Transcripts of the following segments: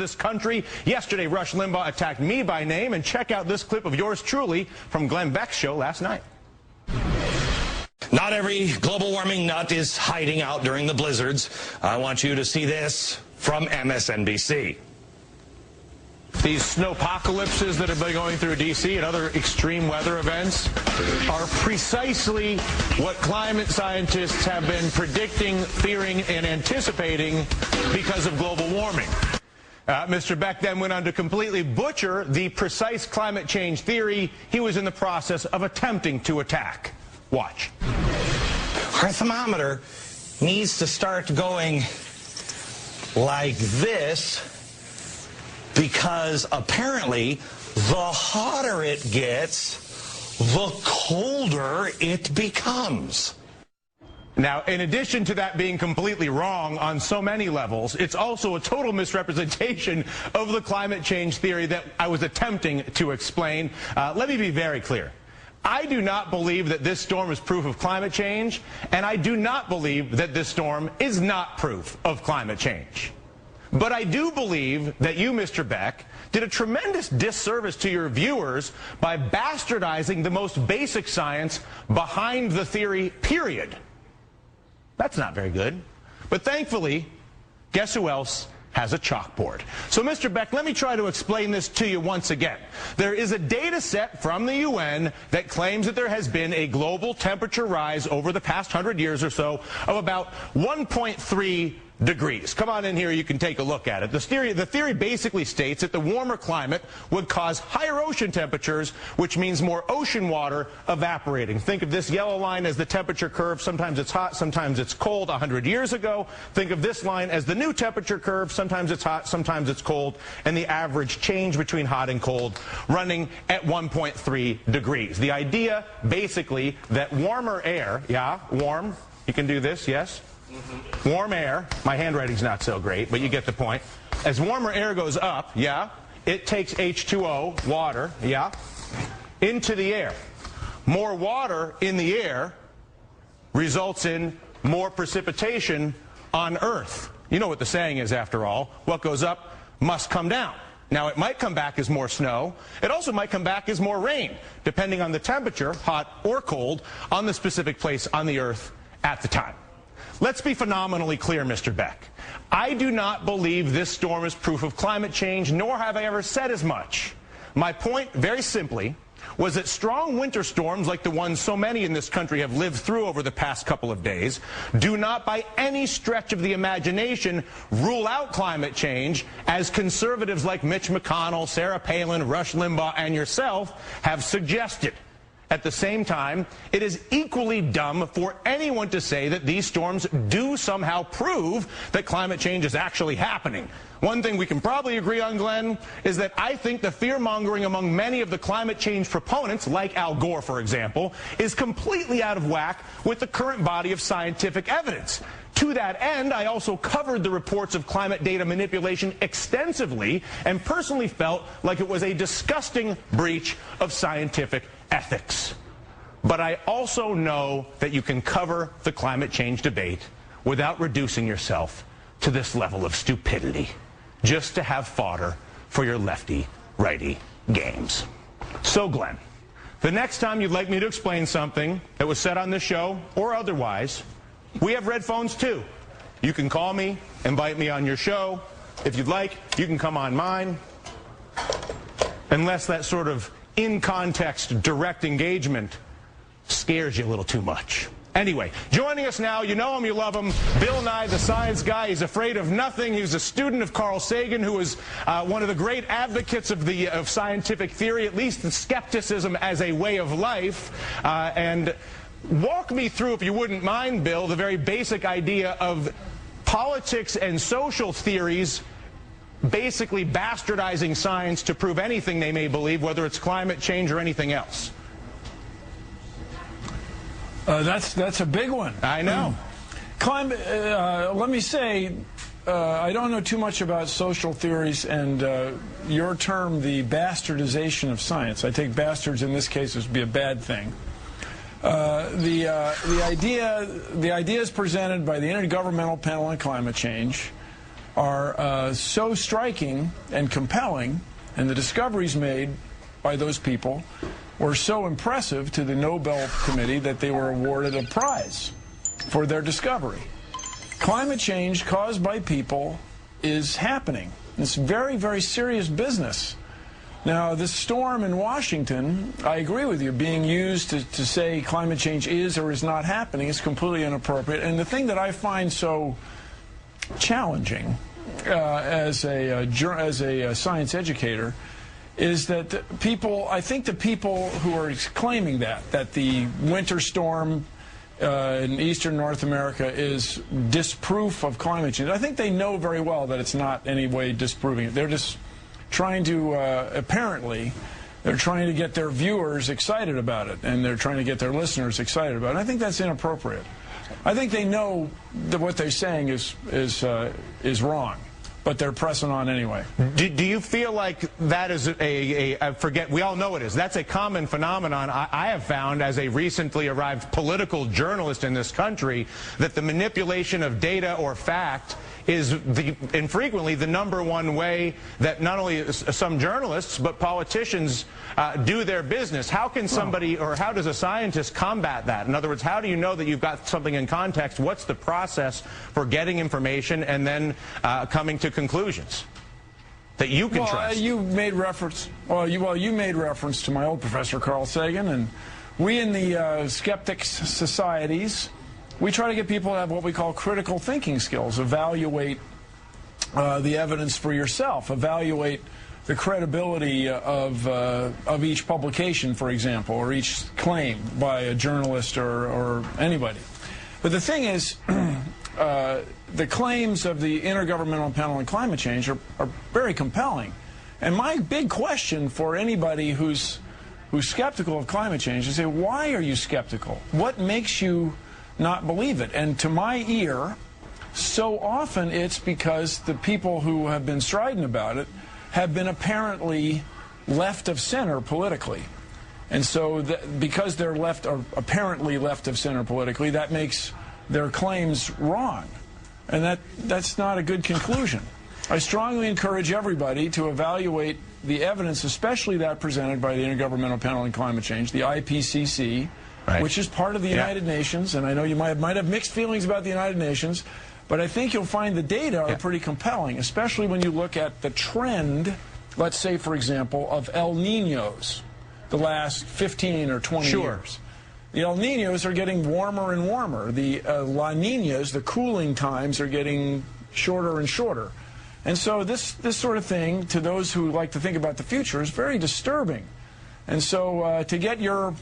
this country. Yesterday, Rush Limbaugh attacked me by name. And check out this clip of yours truly from Beck's show last night. Not every global warming nut is hiding out during the blizzards. I want you to see this from MSNBC. These snowpocalypses that have been going through D.C. and other extreme weather events are precisely what climate scientists have been predicting, fearing, and anticipating because of global warming. Mr. Beck then went on to completely butcher the precise climate change theory he was in the process of attempting to attack. Watch. Our thermometer needs to start going like this, because apparently the hotter it gets, the colder it becomes. Now, in addition to that being completely wrong on so many levels, it's also a total misrepresentation of the climate change theory that I was attempting to explain. Let me be very clear. I do not believe that this storm is proof of climate change, and I do not believe that this storm is not proof of climate change. But I do believe that you, Mr. Beck, did a tremendous disservice to your viewers by bastardizing the most basic science behind the theory, period. That's not very good. But thankfully, guess who else has a chalkboard? So, Mr. Beck, let me try to explain this to you once again. There is a data set from the UN that claims that there has been a global temperature rise over the past 100 years or so of about 1.3 degrees. Come on in here, you can take a look at it. The theory basically states that the warmer climate would cause higher ocean temperatures, which means more ocean water evaporating. Think of this yellow line as the temperature curve. Sometimes it's hot, sometimes it's cold. 100 years ago, think of this line as the new temperature curve. Sometimes it's hot, sometimes it's cold, and the average change between hot and cold running at 1.3 degrees. The idea, basically, that warmer air, yeah, warm, you can do this, yes? Warm air, my handwriting's not so great, but you get the point. As warmer air goes up, yeah, it takes H2O, water, yeah, into the air. More water in the air results in more precipitation on Earth. You know what the saying is, after all. What goes up must come down. Now, it might come back as more snow. It also might come back as more rain, depending on the temperature, hot or cold, on the specific place on the Earth at the time. Let's be phenomenally clear, Mr. Beck. I do not believe this storm is proof of climate change, nor have I ever said as much. My point, very simply, was that strong winter storms like the ones so many in this country have lived through over the past couple of days do not by any stretch of the imagination rule out climate change, as conservatives like Mitch McConnell, Sarah Palin, Rush Limbaugh, and yourself have suggested. At the same time, it is equally dumb for anyone to say that these storms do somehow prove that climate change is actually happening. One thing we can probably agree on, Glenn, is that I think the fear-mongering among many of the climate change proponents, like Al Gore, for example, is completely out of whack with the current body of scientific evidence. To that end, I also covered the reports of climate data manipulation extensively and personally felt like it was a disgusting breach of scientific ethics. But I also know that you can cover the climate change debate without reducing yourself to this level of stupidity, just to have fodder for your lefty-righty games. So, Glenn, the next time you'd like me to explain something that was said on this show or otherwise, we have red phones too. You can call me, invite me on your show. If you'd like, you can come on mine. Unless that sort of in-context direct engagement scares you a little too much. Anyway, joining us now, you know him, you love him, Bill Nye, the science guy. He's afraid of nothing. He's a student of Carl Sagan, who is one of the great advocates of scientific theory, at least the skepticism as a way of life. And walk me through, if you wouldn't mind, Bill, the very basic idea of politics and social theories basically bastardizing science to prove anything they may believe, whether it's climate change or anything else. That's a big one. I know. Climate. Let me say, I don't know too much about social theories and your term, the bastardization of science. I take bastards in this case as be a bad thing. The idea is presented by the Intergovernmental Panel on Climate Change are so striking and compelling, and the discoveries made by those people were so impressive to the Nobel Committee that they were awarded a prize for their discovery. Climate change caused by people is happening. It's very, very serious business. Now, this storm in Washington, I agree with you, being used to say climate change is or is not happening is completely inappropriate. And the thing that I find so challenging as a science educator is that people, I think the people who are claiming that the winter storm in eastern North America is disproof of climate change, I think they know very well that it's not any way disproving it. They're just trying to, apparently, they're trying to get their viewers excited about it, and they're trying to get their listeners excited about it. I think that's inappropriate. I think they know that what they're saying is wrong, but they're pressing on anyway. Do you feel like that is we all know it is. That's a common phenomenon I have found as a recently arrived political journalist in this country, that the manipulation of data or fact is infrequently the #1 way that not only some journalists but politicians do their business. How can somebody, or how does a scientist combat that? In other words, how do you know that you've got something in context? What's the process for getting information and then coming to conclusions that you can trust? You made reference. You made reference to my old professor Carl Sagan, and we in the skeptics societies, we try to get people to have what we call critical thinking skills. Evaluate the evidence for yourself. Evaluate the credibility of each publication, for example, or each claim by a journalist or anybody. But the thing is, the claims of the Intergovernmental Panel on Climate Change are very compelling. And my big question for anybody who's skeptical of climate change is, say, why are you skeptical? What makes you not believe it? And to my ear, so often it's because the people who have been strident about it have been apparently left of center politically. And so because they're apparently left of center politically, that makes their claims wrong. And that's not a good conclusion. I strongly encourage everybody to evaluate the evidence, especially that presented by the Intergovernmental Panel on Climate Change, the IPCC, right, which is part of the United Nations. And I know you might have mixed feelings about the United Nations, but I think you'll find the data are pretty compelling, especially when you look at the trend, let's say, for example, of El Niños the last 15 or 20 years. The El Niños are getting warmer and warmer. The La Niñas, the cooling times, are getting shorter and shorter. And so this sort of thing, to those who like to think about the future, is very disturbing. And so to get your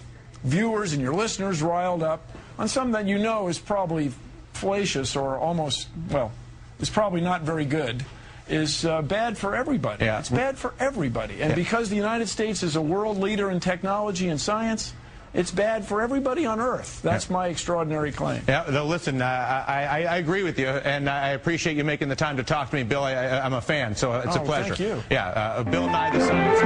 viewers and your listeners riled up on something that you know is probably fallacious or almost, well, is probably not very good, is bad for everybody. It's bad for everybody. And because the United States is a world leader in technology and science, it's bad for everybody on Earth. That's my extraordinary claim. Yeah, no, listen, I agree with you, and I appreciate you making the time to talk to me, Bill. I'm a fan, so it's a pleasure. Thank you. Yeah, Bill Nye, the Science.